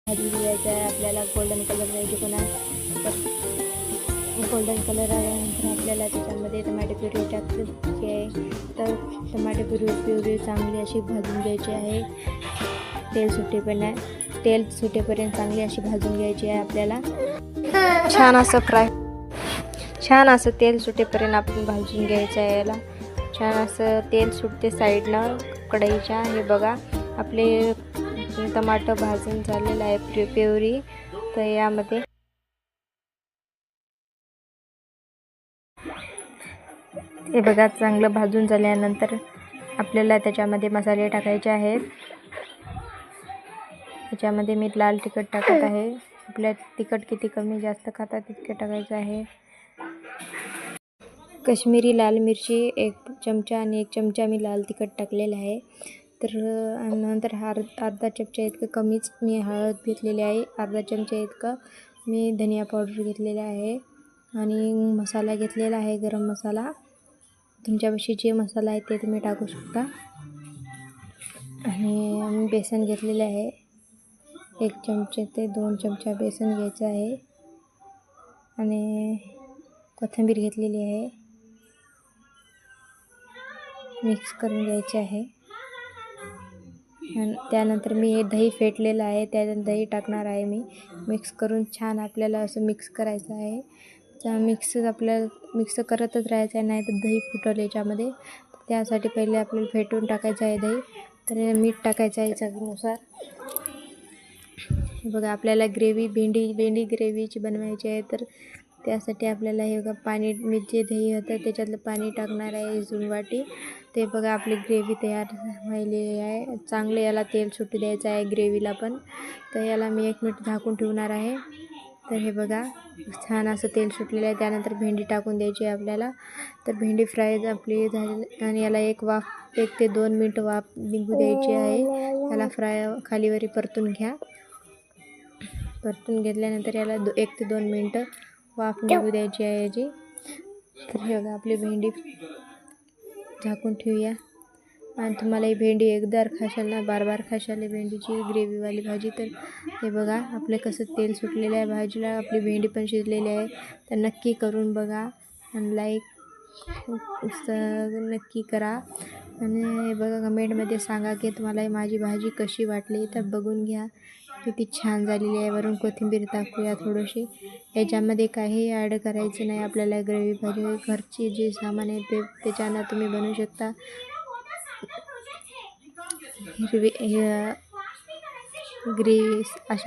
भाजी घ्यायचा आहे आपल्याला. गोल्डन कलर पाहिजे पुन्हा, तर गोल्डन कलर आल्यानंतर आपल्याला त्याच्यामध्ये टमाटे प्युरी टाकायची आहे. तर टमाटे प्युरी चांगली अशी भाजून घ्यायची आहे. तेल सुटेपर्यंत चांगली अशी भाजून घ्यायची आहे आपल्याला. छान असं तेल सुटेपर्यंत आपण भाजून घ्यायचं आहे याला. छान असं तेल सुटते साईडनं कढईच्या. हे बघा आपले टमाटर भाजून झालेलं आहे प्युरी. तर यामध्ये हे बघा चांगलं भाजून झाल्यानंतर आपल्याला त्याच्यामध्ये मसाले टाकायचे आहेत. त्याच्यामध्ये मी लाल तिखट टाकत आहे. आपल्या तिखट किती कमी जास्त खाता तितके टाकायचं आहे. कश्मीरी लाल मिरची 1 चमचा आणि 1 चमचा मी लाल तिखट टाकलेलं आहे. तर नंतर अर्धा चमचा इतकं कमीच मी हळद घेतलेली आहे. अर्धा चमचा इतकं मी धनिया पावडर घेतलेला आहे आणि मसाला घेतलेला आहे गरम मसाला. तुमच्यापाशी जे मसाला आहे ते तुम्ही टाकू शकता. आणि बेसन घेतलेले आहे. 1 चमचे ते 2 चमचा बेसन घ्यायचं आहे आणि कोथिंबीर घेतलेली आहे. मिक्स करून घ्यायचे आहे. आणि त्यानंतर मी हे दही फेटलेलं आहे, त्यात दही टाकणार आहे मी. मिक्स करून छान आपल्याला असं मिक्स करायचं आहे. आपल्याला मिक्स करतच राहायचं आहे, नाही तर दही फुटेल याच्यामध्ये. त्यासाठी पहिले आपल्याला फेटून टाकायचं आहे दही. तर मीठ टाकायचं आहे चवीनुसार. हे बघा आपल्याला भेंडी ग्रेव्हीची बनवायची आहे. तर त्यासाठी आपल्याला हे बघा पाणी, मी जे दही होतं त्याच्यातलं पाणी टाकणार आहे 2 वाटी. ते बघा आपली ग्रेव्ही तयार झालेली आहे. चांगले याला तेल सुटू द्यायचं आहे ग्रेव्हीला पण. तर याला मी 1 मिनिट झाकून ठेवणार आहे. तर हे बघा छान असं तेल सुटलेलं आहे. त्यानंतर भेंडी टाकून द्यायची आहे आपल्याला. तर भेंडी फ्राय आपली झाली आणि याला 1 ते 2 मिनिट वाफ निघू द्यायची आहे. याला फ्राय खालीवरी परतून घ्या. परतून घेतल्यानंतर याला 1 ते 2 मिनटं वाफ निघू द्यायची आहे याची. तर हे बघा आपली भेंडी झाकून ठेवूया. आणि तुम्हाला ही भेंडी एकदा खाशाल ना, बार खाशाल भेंडीची ग्रेव्हीवाली भाजी. तर हे बघा आपलं कसं तेल सुटलेलं आहे भाजीला. आपली भेंडी पण शिजलेली आहे. तर नक्की करून बघा आणि लाईक नक्की करा. आणि हे बघा कमेंटमध्ये सांगा की तुम्हाला माझी भाजी कशी वाटली. तर बघून घ्या किती छान झालेली आहे. वरून कोथिंबीर टाकूया थोडीशी. याच्यामध्ये काही ॲड करायचं नाही आपल्याला. ग्रेव्ही भाजी घरची जे सामान आहे ते त्याच्यानं तुम्ही बनवू शकता. ग्रेव्ही अशा